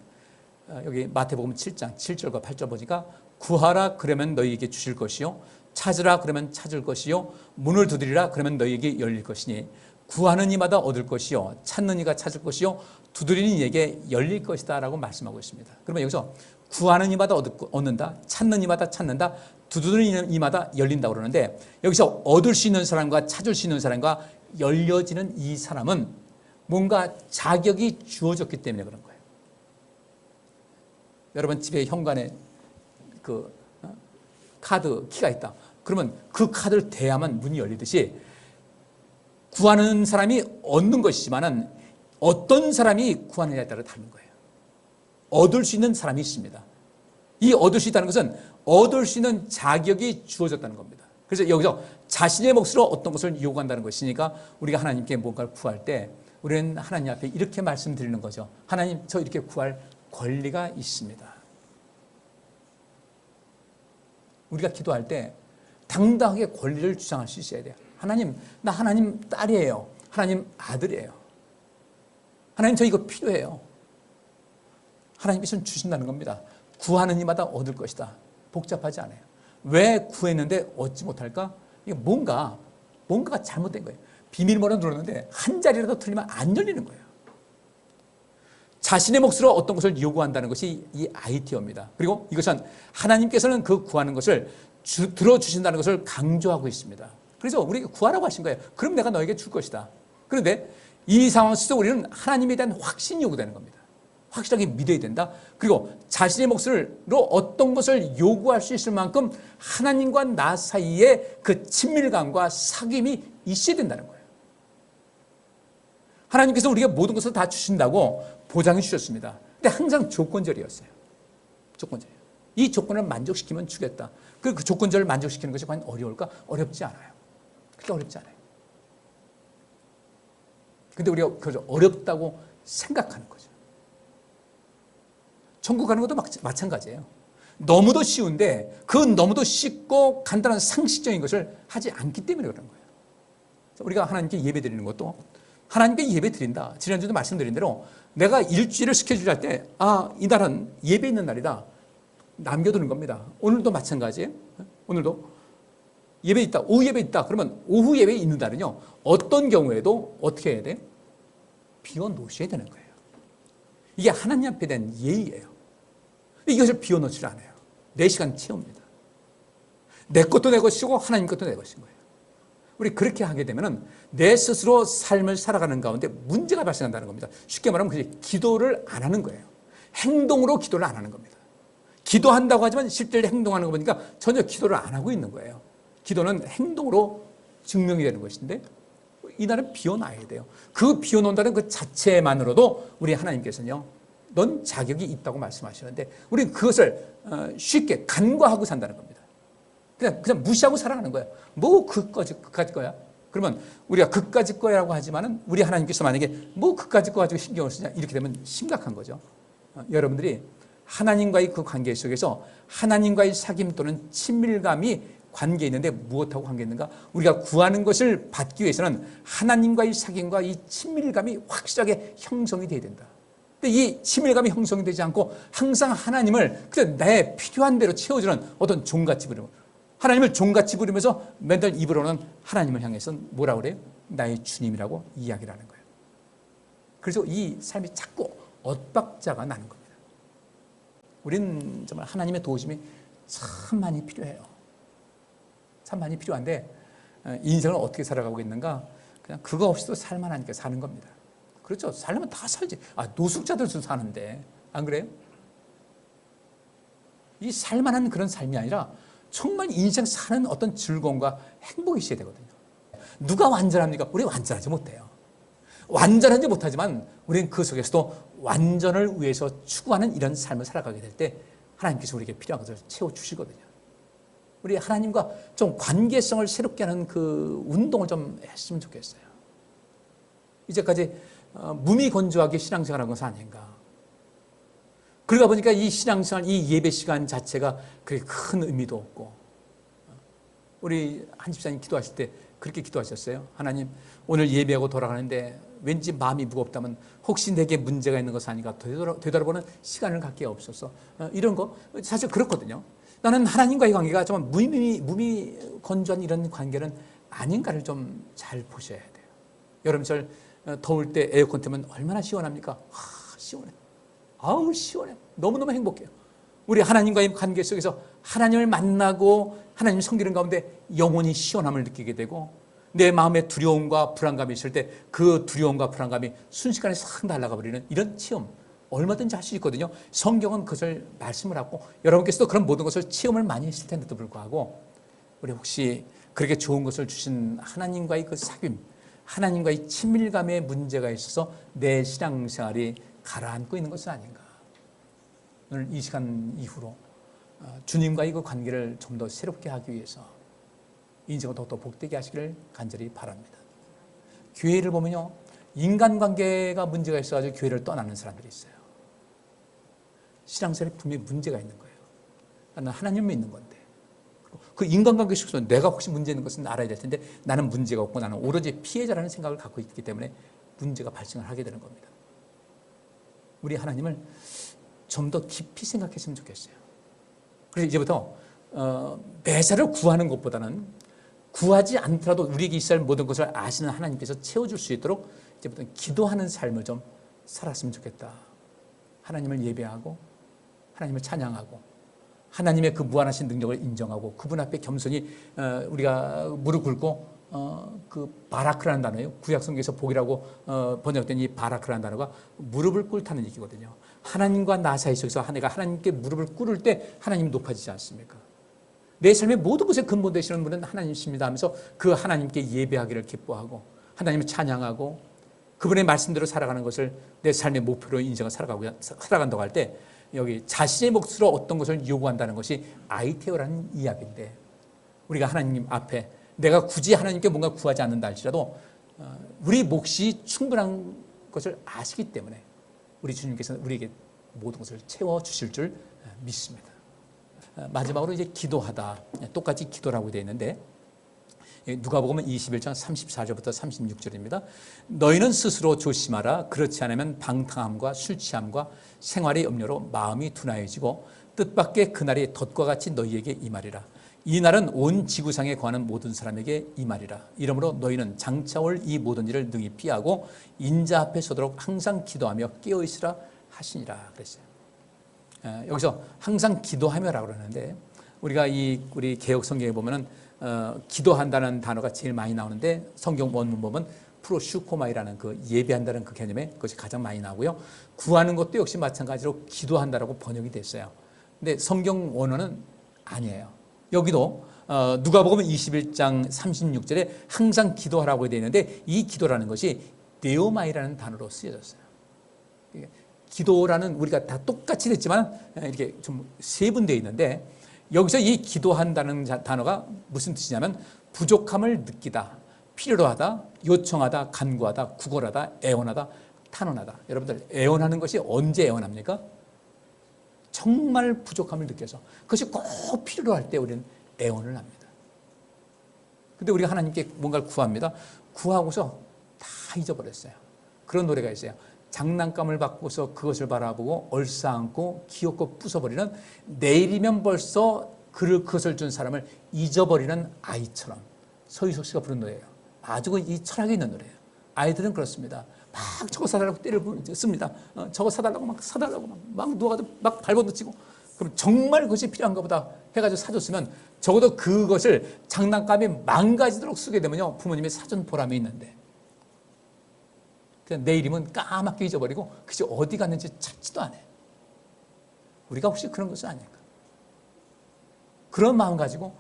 여기 마태복음 7장 7절과 8절 보니까 구하라 그러면 너희에게 주실 것이요, 찾으라 그러면 찾을 것이요, 문을 두드리라 그러면 너희에게 열릴 것이니 구하는 이마다 얻을 것이요, 찾는 이가 찾을 것이요, 두드리는 이에게 열릴 것이다 라고 말씀하고 있습니다. 그러면 여기서 구하는 이마다 얻는다, 찾는 이마다 찾는다, 두드리는 이마다 열린다 그러는데, 여기서 얻을 수 있는 사람과 찾을 수 있는 사람과 열려지는 이 사람은 뭔가 자격이 주어졌기 때문에 그런 거예요. 여러분 집에 현관에 그 카드 키가 있다. 그러면 그 카드를 대야만 문이 열리듯이 구하는 사람이 얻는 것이지만은 어떤 사람이 구하느냐에 따라 다른 거예요. 얻을 수 있는 사람이 있습니다. 이 얻을 수 있다는 것은 얻을 수 있는 자격이 주어졌다는 겁니다. 그래서 여기서 자신의 몫으로 어떤 것을 요구한다는 것이니까 우리가 하나님께 뭔가를 구할 때 우리는 하나님 앞에 이렇게 말씀드리는 거죠. 하나님, 저 이렇게 구할 권리가 있습니다. 우리가 기도할 때 당당하게 권리를 주장할 수 있어야 돼요. 하나님, 나 하나님 딸이에요. 하나님 아들이에요. 하나님, 저 이거 필요해요. 하나님께서는 주신다는 겁니다. 구하는 이마다 얻을 것이다. 복잡하지 않아요. 왜 구했는데 얻지 못할까? 이게 뭔가가 잘못된 거예요. 비밀번호 눌렀는데 한 자리라도 틀리면 안 열리는 거예요. 자신의 몫으로 어떤 것을 요구한다는 것이 이 아이티어입니다. 그리고 이것은 하나님께서는 그 구하는 것을 들어주신다는 것을 강조하고 있습니다. 그래서 우리에게 구하라고 하신 거예요. 그럼 내가 너에게 줄 것이다. 그런데 이 상황 속에서 우리는 하나님에 대한 확신이 요구되는 겁니다. 확실하게 믿어야 된다. 그리고 자신의 몫으로 어떤 것을 요구할 수 있을 만큼 하나님과 나 사이에 그 친밀감과 사귐이 있어야 된다는 거예요. 하나님께서 우리가 모든 것을 다 주신다고 보장해 주셨습니다. 근데 항상 조건절이었어요. 조건절이에요. 이 조건을 만족시키면 주겠다. 그 조건절을 만족시키는 것이 과연 어려울까? 어렵지 않아요. 그렇게 어렵지 않아요. 근데 우리가 그걸 어렵다고 생각하는 거죠. 천국 가는 것도 마찬가지예요. 너무도 쉬운데 그 너무도 쉽고 간단한 상식적인 것을 하지 않기 때문에 그런 거예요. 우리가 하나님께 예배 드리는 것도 하나님께 예배 드린다. 지난주도 말씀드린 대로 내가 일주일을 스케줄 할 때 이 날은 예배 있는 날이다. 남겨두는 겁니다. 오늘도 마찬가지예요. 오늘도 예배 있다. 오후 예배 있다. 그러면 오후 예배 있는 날은요. 어떤 경우에도 어떻게 해야 돼요? 비워놓으셔야 되는 거예요. 이게 하나님 앞에 대한 예의예요. 이것을 비워놓지 않아요. 4시간 채웁니다. 내 것도 내 것이고 하나님 것도 내 것인 거예요. 우리 그렇게 하게 되면 내 스스로 삶을 살아가는 가운데 문제가 발생한다는 겁니다. 쉽게 말하면 그게 기도를 안 하는 거예요. 행동으로 기도를 안 하는 겁니다. 기도한다고 하지만 실제로 행동하는 거 보니까 전혀 기도를 안 하고 있는 거예요. 기도는 행동으로 증명이 되는 것인데 이날은 비워놔야 돼요. 그 비워놓는다는 그 자체만으로도 우리 하나님께서는요, 넌 자격이 있다고 말씀하시는데 우리는 그것을 쉽게 간과하고 산다는 겁니다. 그냥 무시하고 살아가는 거예요. 뭐 그까지 거야? 그러면 우리가 그까지 거라고 하지만은 우리 하나님께서 만약에 뭐 그까지 거 가지고 신경을 쓰냐 이렇게 되면 심각한 거죠. 여러분들이 하나님과의 그 관계 속에서 하나님과의 사귐 또는 친밀감이 관계에 있는데 무엇하고 관계 있는가? 우리가 구하는 것을 받기 위해서는 하나님과의 사귐과 이 친밀감이 확실하게 형성이 돼야 된다. 근데 이 친밀감이 형성이 되지 않고 항상 하나님을 그냥 내 필요한 대로 채워주는 어떤 종같이 부르고 하나님을 종같이 부르면서 맨날 입으로는 하나님을 향해서 뭐라고 그래요? 나의 주님이라고 이야기를 하는 거예요. 그래서 이 삶이 자꾸 엇박자가 나는 겁니다. 우리는 정말 하나님의 도우심이 참 많이 필요해요. 참 많이 필요한데 인생을 어떻게 살아가고 있는가? 그냥 그거 없이도 살만하니까 사는 겁니다. 그렇죠. 살려면 다 살지. 노숙자들도 사는데 안 그래요? 이 살만한 그런 삶이 아니라 정말 인생 사는 어떤 즐거움과 행복이 있어야 되거든요. 누가 완전합니까? 우리 완전하지 못해요. 완전하지 못하지만 우리는 그 속에서도 완전을 위해서 추구하는 이런 삶을 살아가게 될 때 하나님께서 우리에게 필요한 것을 채워주시거든요. 우리 하나님과 좀 관계성을 새롭게 하는 그 운동을 좀 했으면 좋겠어요. 이제까지 무미건조하게 신앙생활한 것은 아닌가. 그러다 보니까 이 신앙생활, 이 예배 시간 자체가 그렇게 큰 의미도 없고, 우리 한 집사님 기도하실 때 그렇게 기도하셨어요. 하나님, 오늘 예배하고 돌아가는데 왠지 마음이 무겁다면 혹시 내게 문제가 있는 것은 아닌가 되돌아보는 시간을 갖게 없어서, 이런 거 사실 그렇거든요. 나는 하나님과의 관계가 정말 무미건조한 이런 관계는 아닌가를 좀 잘 보셔야 돼요. 여름철 더울 때 에어컨 틀면 얼마나 시원합니까? 시원해. 아우 시원해. 너무너무 행복해요. 우리 하나님과의 관계 속에서 하나님을 만나고 하나님 섬기는 가운데 영혼이 시원함을 느끼게 되고, 내 마음에 두려움과 불안감이 있을 때 그 두려움과 불안감이 순식간에 싹 날아가 버리는 이런 체험 얼마든지 할 수 있거든요. 성경은 그것을 말씀을 하고, 여러분께서도 그런 모든 것을 체험을 많이 했을 텐데도 불구하고, 우리 혹시 그렇게 좋은 것을 주신 하나님과의 그 사귐, 하나님과의 친밀감에 문제가 있어서 내 신앙생활이 가라앉고 있는 것은 아닌가. 오늘 이 시간 이후로 주님과의 그 관계를 좀 더 새롭게 하기 위해서 인생을 더욱더 복되게 하시기를 간절히 바랍니다. 교회를 보면요, 인간관계가 문제가 있어가지고 교회를 떠나는 사람들이 있어요. 신앙생활에 분명히 문제가 있는 거예요. 나는 하나님을 믿는 건데, 그 인간관계 속에서 내가 혹시 문제 있는 것은 알아야 될 텐데 나는 문제가 없고 나는 오로지 피해자라는 생각을 갖고 있기 때문에 문제가 발생을 하게 되는 겁니다. 우리 하나님을 좀 더 깊이 생각했으면 좋겠어요. 그래서 이제부터 매사를 구하는 것보다는, 구하지 않더라도 우리에게 있어야 할 모든 것을 아시는 하나님께서 채워줄 수 있도록 이제부터 기도하는 삶을 좀 살았으면 좋겠다. 하나님을 예배하고 하나님을 찬양하고 하나님의 그 무한하신 능력을 인정하고 그분 앞에 겸손히 우리가 무릎 꿇고, 그 바라크라는 단어예요. 구약 성경에서 복이라고 번역된 이 바라크라는 단어가 무릎을 꿇다는 얘기거든요. 하나님과 나 사이 속에서 내가 하나님께 무릎을 꿇을 때 하나님이 높아지지 않습니까? 내 삶의 모든 것에 근본 되시는 분은 하나님이십니다 하면서 그 하나님께 예배하기를 기뻐하고 하나님을 찬양하고 그분의 말씀대로 살아가는 것을 내 삶의 목표로 인생을 살아간다고 할 때, 여기 자신의 몫으로 어떤 것을 요구한다는 것이 아이테오라는 이야기인데, 우리가 하나님 앞에 내가 굳이 하나님께 뭔가 구하지 않는다 할지라도 우리 몫이 충분한 것을 아시기 때문에 우리 주님께서는 우리에게 모든 것을 채워주실 줄 믿습니다. 마지막으로 이제 기도하다, 똑같이 기도라고 되어 있는데, 누가복음 21장 34절부터 36절입니다. 너희는 스스로 조심하라. 그렇지 않으면 방탕함과 술 취함과 생활의 염려로 마음이 둔하여지고 뜻밖의 그날이 덫과 같이 너희에게 임하리라. 이 날은 온 지구상에 거하는 모든 사람에게 임하리라. 이러므로 너희는 장차 올 이 모든 일을 능히 피하고 인자 앞에 서도록 항상 기도하며 깨어 있으라 하시니라 그랬어요. 여기서 항상 기도하며라고 그러는데, 우리가 우리 개역 성경에 보면은 기도한다는 단어가 제일 많이 나오는데, 성경 원문 보면 프로슈코마이라는 그 예배한다는 그 개념에 그것이 가장 많이 나오고요. 구하는 것도 역시 마찬가지로 기도한다라고 번역이 됐어요. 근데 성경 원어는 아니에요. 여기도 누가복음 21장 36절에 항상 기도하라고 되어 있는데, 이 기도라는 것이 네오마이라는 단어로 쓰여졌어요. 기도라는 우리가 다 똑같이 됐지만 이렇게 좀 세분되어 있는데, 여기서 이 기도한다는 단어가 무슨 뜻이냐면 부족함을 느끼다, 필요로 하다, 요청하다, 간구하다, 구걸하다, 애원하다, 탄원하다. 여러분들, 애원하는 것이 언제 애원합니까? 정말 부족함을 느껴서 그것이 꼭 필요로 할 때 우리는 애원을 합니다. 근데 우리가 하나님께 뭔가를 구합니다. 구하고서 다 잊어버렸어요. 그런 노래가 있어요. 장난감을 받고서 그것을 바라보고 얼싸안고 귀엽고 부숴버리는, 내일이면 벌써 그것을 준 사람을 잊어버리는 아이처럼. 서유석 씨가 부른 노래예요. 아주 이 철학이 있는 노래예요. 아이들은 그렇습니다. 막 저거 사달라고 때를 씁니다. 저거 사달라고 막 사달라고 막 누워가지고 막 발버둥치고, 그럼 정말 그것이 필요한가 보다 해가지고 사줬으면 적어도 그것을 장난감이 망가지도록 쓰게 되면요, 부모님의 사준 보람이 있는데, 그냥 내 이름은 까맣게 잊어버리고 그것이 어디 갔는지 찾지도 않아요. 우리가 혹시 그런 것은 아닐까? 그런 마음 가지고,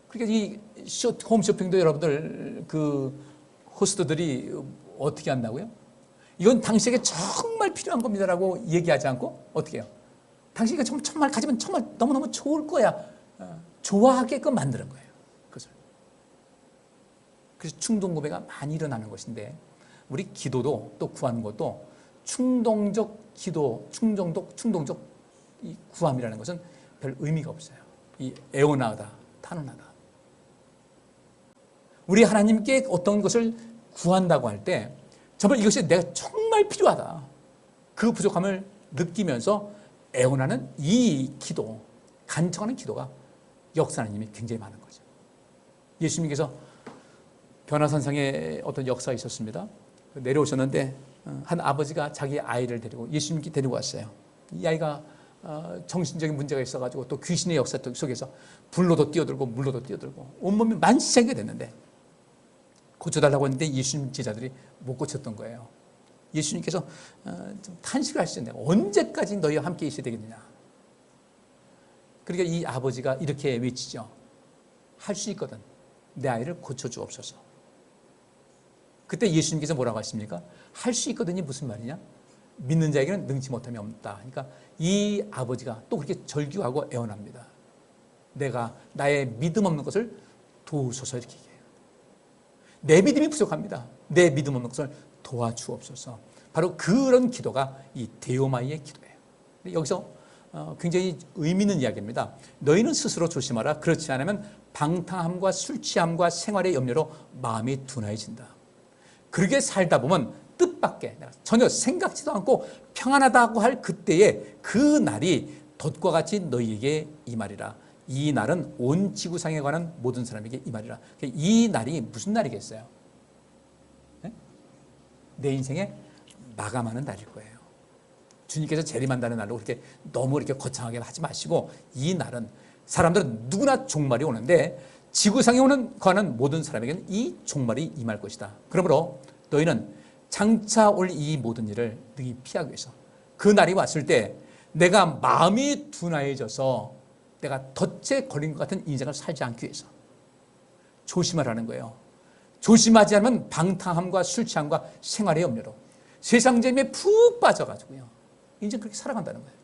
그러니까 이 홈쇼핑도 여러분들 그 호스트들이 어떻게 한다고요? 이건 당신에게 정말 필요한 겁니다라고 얘기하지 않고 어떻게 해요? 당신이 정말 가지면 정말 너무너무 좋을 거야. 좋아하게끔 만드는 거예요. 그것을. 그래서 충동 구매가 많이 일어나는 것인데, 우리 기도도 또 구하는 것도 충동적 기도, 충동적 이 구함이라는 것은 별 의미가 없어요. 이 애원하다, 탄원하다. 우리 하나님께 어떤 것을 구한다고 할 때 정말 이것이 내가 정말 필요하다. 그 부족함을 느끼면서 애원하는 이 기도, 간청하는 기도가 역사하는 힘이 굉장히 많은 거죠. 예수님께서 변화산상에 어떤 역사가 있었습니다. 내려오셨는데 한 아버지가 자기 아이를 데리고 예수님께 데리고 왔어요. 이 아이가 정신적인 문제가 있어가지고 또 귀신의 역사 속에서 불로도 뛰어들고 물로도 뛰어들고 온몸이 만시하게 됐는데 고쳐달라고 했는데 예수님 제자들이 못 고쳤던 거예요. 예수님께서 좀 탄식을 하시는데 언제까지 너희와 함께 있어야 되겠느냐. 그러니까 이 아버지가 이렇게 외치죠. 할 수 있거든. 내 아이를 고쳐주옵소서. 그때 예수님께서 뭐라고 하십니까? 할 수 있거든이 무슨 말이냐? 믿는 자에게는 능치 못함이 없다. 그러니까 이 아버지가 또 그렇게 절규하고 애원합니다. 내가 나의 믿음 없는 것을 도우소서 이렇게 얘기해요. 내 믿음이 부족합니다. 내 믿음 없는 것을 도와주옵소서. 바로 그런 기도가 이 데오마이의 기도예요. 여기서 굉장히 의미 있는 이야기입니다. 너희는 스스로 조심하라. 그렇지 않으면 방탕함과 술 취함과 생활의 염려로 마음이 둔해진다. 그렇게 살다 보면 뜻밖의 전혀 생각지도 않고 평안하다고 할 그때에 그 날이 덫과 같이 너희에게 임하리라. 이 날은 온 지구상에 관한 모든 사람에게 임하리라. 이 날이 무슨 날이겠어요? 네? 내 인생에 마감하는 날일 거예요. 주님께서 재림한다는 날로 그렇게 너무 이렇게 거창하게 하지 마시고 이 날은 사람들은 누구나 종말이 오는데 지구상에 관한 모든 사람에게는 이 종말이 임할 것이다. 그러므로 너희는 장차 올 이 모든 일을 능히 피하기 위해서 그 날이 왔을 때 내가 마음이 둔해져서 내가 덫에 걸린 것 같은 인생을 살지 않기 위해서 조심하라는 거예요. 조심하지 않으면 방탕함과 술 취함과 생활의 염려로 세상 재미에 푹 빠져가지고요. 이제 그렇게 살아간다는 거예요.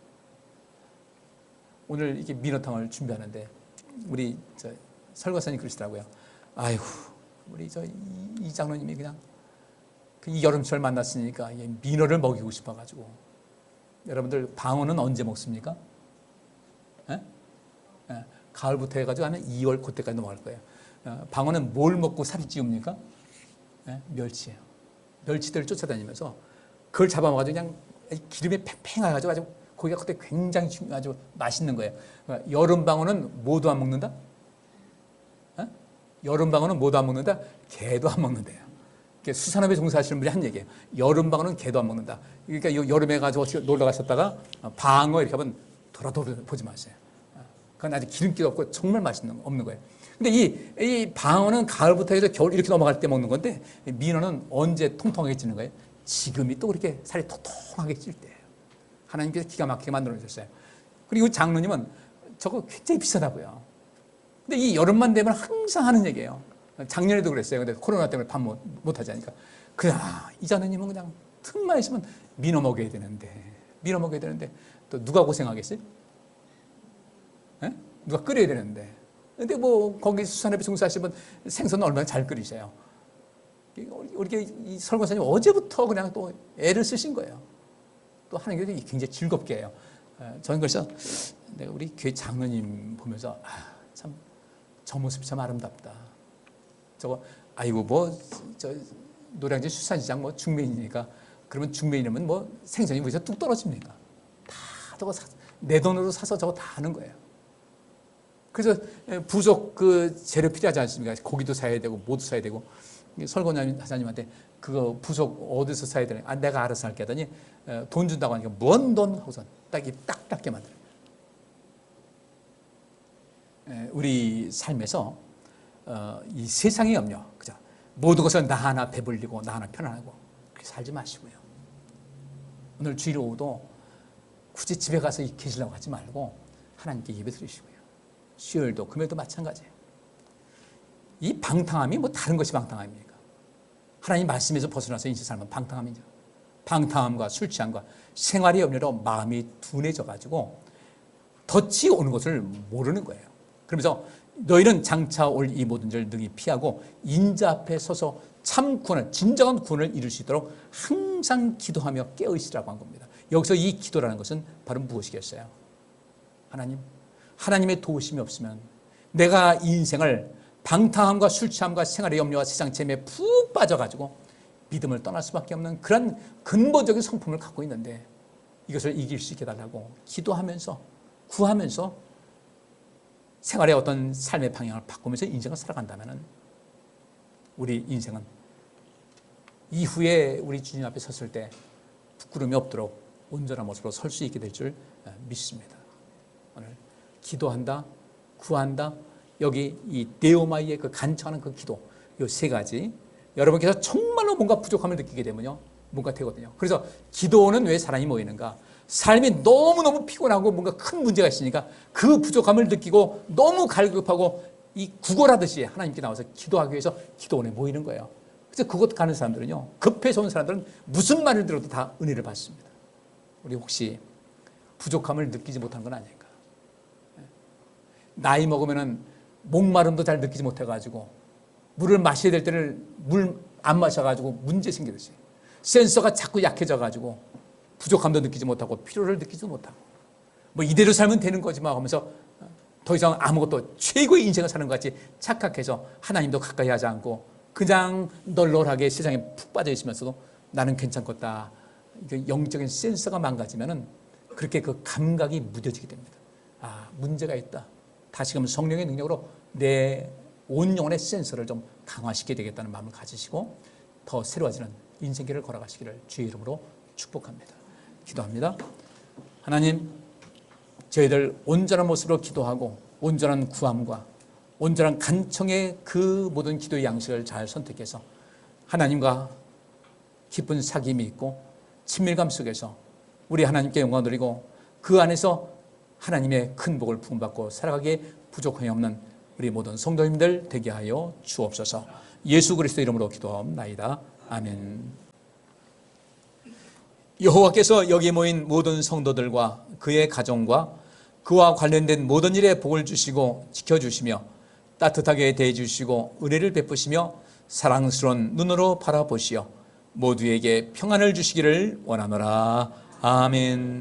오늘 이렇게 민어탕을 준비하는데 우리 설거사님 그러시더라고요. 아이고 우리 이 장로님이 그냥 이 여름철 만났으니까 민어를 먹이고 싶어가지고. 여러분들 방어는 언제 먹습니까? 에? 에, 가을부터 해가지고 한 2월 그때까지 넘어갈 거예요. 방어는 뭘 먹고 살이 찌웁니까? 멸치예요. 멸치들을 쫓아다니면서 그걸 잡아먹어가지고 그냥 기름에 팽팽해가지고 아주 고기가 그때 굉장히 아주 맛있는 거예요. 여름 방어는 뭐도 안 먹는다? 여름 방어는 뭐도 안 먹는다? 개도 안 먹는데요. 수산업에 종사하시는 분이 한 얘기예요. 여름 방어는 개도 안 먹는다. 그러니까 여름에 가지고 놀러 가셨다가 방어 이렇게 하면 돌아보지 마세요. 그건 아직 기름기도 없고 정말 없는 거예요. 근데 이 방어는 가을부터 해서 겨울 이렇게 넘어갈 때 먹는 건데 민어는 언제 통통하게 찌는 거예요? 지금이 또 그렇게 살이 통통하게 찔 때예요. 하나님께서 기가 막히게 만들어 주셨어요. 그리고 장로님은 저거 굉장히 비싸다고요. 근데 이 여름만 되면 항상 하는 얘기예요. 작년에도 그랬어요. 근데 코로나 때문에 밥 못 하지 않으니까. 이 장로님은 그냥 틈만 있으면 민어 먹여야 되는데 또 누가 고생하겠어요? 누가 끓여야 되는데. 근데 뭐 거기 수산업에 종사하시면 생선은 얼마나 잘 끓이세요. 우리 이 설교사님 어제부터 그냥 또 애를 쓰신 거예요. 또 하는 게 굉장히 즐겁게 해요. 저는 그래서 내가 우리 교회 장로님 보면서 참 저 모습이 참 아름답다. 저거 아이고 저 노량진 수산시장 중매인이니까 그러면 중매인이면 생선이 어디서 뚝 떨어집니까? 다 저거 내 돈으로 사서 저거 다 하는 거예요. 그래서 부속 그 재료 필요하지 않습니까? 고기도 사야 되고 뭐도 사야 되고. 설거사님한테 그거 부속 어디서 사야 되냐? 내가 알아서 할게 하더니 돈 준다고 하니까 뭔 돈 하고선 딱 닦게 만들어요. 우리 삶에서 이 세상의 염려, 그죠? 모든 것을 나 하나 배불리고 나 하나 편안하고 그렇게 살지 마시고요. 오늘 주일 오후도 굳이 집에 가서 계시려고 하지 말고 하나님께 예배 드리시고요. 수요일도 금요일도 마찬가지예요. 이 방탕함이 다른 것이 방탕함입니까? 하나님 말씀에서 벗어나서 인생 삶은 방탕함이죠. 방탕함과 술 취함과 생활의 염려로 마음이 둔해져가지고 덫이 오는 것을 모르는 거예요. 그러면서 너희는 장차 올 이 모든 일을 능히 피하고 인자 앞에 서서 참 구원을, 진정한 구원을 이룰 수 있도록 항상 기도하며 깨어있으라고 한 겁니다. 여기서 이 기도라는 것은 바로 무엇이겠어요? 하나님의 도우심이 없으면 내가 이 인생을 방탕함과 술 취함과 생활의 염려와 세상 재미에 푹 빠져가지고 믿음을 떠날 수밖에 없는 그런 근본적인 성품을 갖고 있는데, 이것을 이길 수 있게 해달라고 기도하면서 구하면서 생활의 어떤 삶의 방향을 바꾸면서 인생을 살아간다면 우리 인생은 이후에 우리 주님 앞에 섰을 때 부끄러움이 없도록 온전한 모습으로 설 수 있게 될 줄 믿습니다. 오늘 기도한다, 구한다, 여기 이 데오마이의 그 간청하는 그 기도, 이 세 가지 여러분께서 정말로 뭔가 부족함을 느끼게 되면요, 뭔가 되거든요. 그래서 기도는 왜 사람이 모이는가? 삶이 너무너무 피곤하고 뭔가 큰 문제가 있으니까 그 부족함을 느끼고 너무 갈급하고 이 구걸하듯이 하나님께 나와서 기도하기 위해서 기도원에 모이는 거예요. 그래서 그곳 가는 사람들은요, 급해서 온 사람들은 무슨 말을 들어도 다 은혜를 받습니다. 우리 혹시 부족함을 느끼지 못한 건 아닐까? 나이 먹으면은 목마름도 잘 느끼지 못해가지고 물을 마셔야 될 때를 물 안 마셔가지고 문제 생기듯이 센서가 자꾸 약해져가지고 부족함도 느끼지 못하고 필요를 느끼지도 못하고 뭐 이대로 살면 되는 거지만 하면서 더 이상 아무것도 최고의 인생을 사는 것 같이 착각해서 하나님도 가까이 하지 않고 그냥 널널하게 세상에 푹 빠져 있으면서도 나는 괜찮겠다. 영적인 센서가 망가지면은 그렇게 그 감각이 무뎌지게 됩니다. 아, 문제가 있다. 다시금 성령의 능력으로 내 온 영혼의 센서를 좀 강화시켜야 되겠다는 마음을 가지시고 더 새로워지는 인생길을 걸어가시기를 주의 이름으로 축복합니다. 기도합니다. 하나님, 저희들 온전한 모습으로 기도하고 온전한 구함과 온전한 간청의 그 모든 기도의 양식을 잘 선택해서 하나님과 깊은 사귐이 있고 친밀감 속에서 우리 하나님께 영광 드리고 그 안에서 하나님의 큰 복을 부음받고 살아가기에 부족함이 없는 우리 모든 성도님들 되게 하여 주옵소서. 예수 그리스도 이름으로 기도하옵나이다. 아멘. 여호와께서 여기 모인 모든 성도들과 그의 가정과 그와 관련된 모든 일에 복을 주시고 지켜주시며 따뜻하게 대해주시고 은혜를 베푸시며 사랑스러운 눈으로 바라보시어 모두에게 평안을 주시기를 원하노라. 아멘.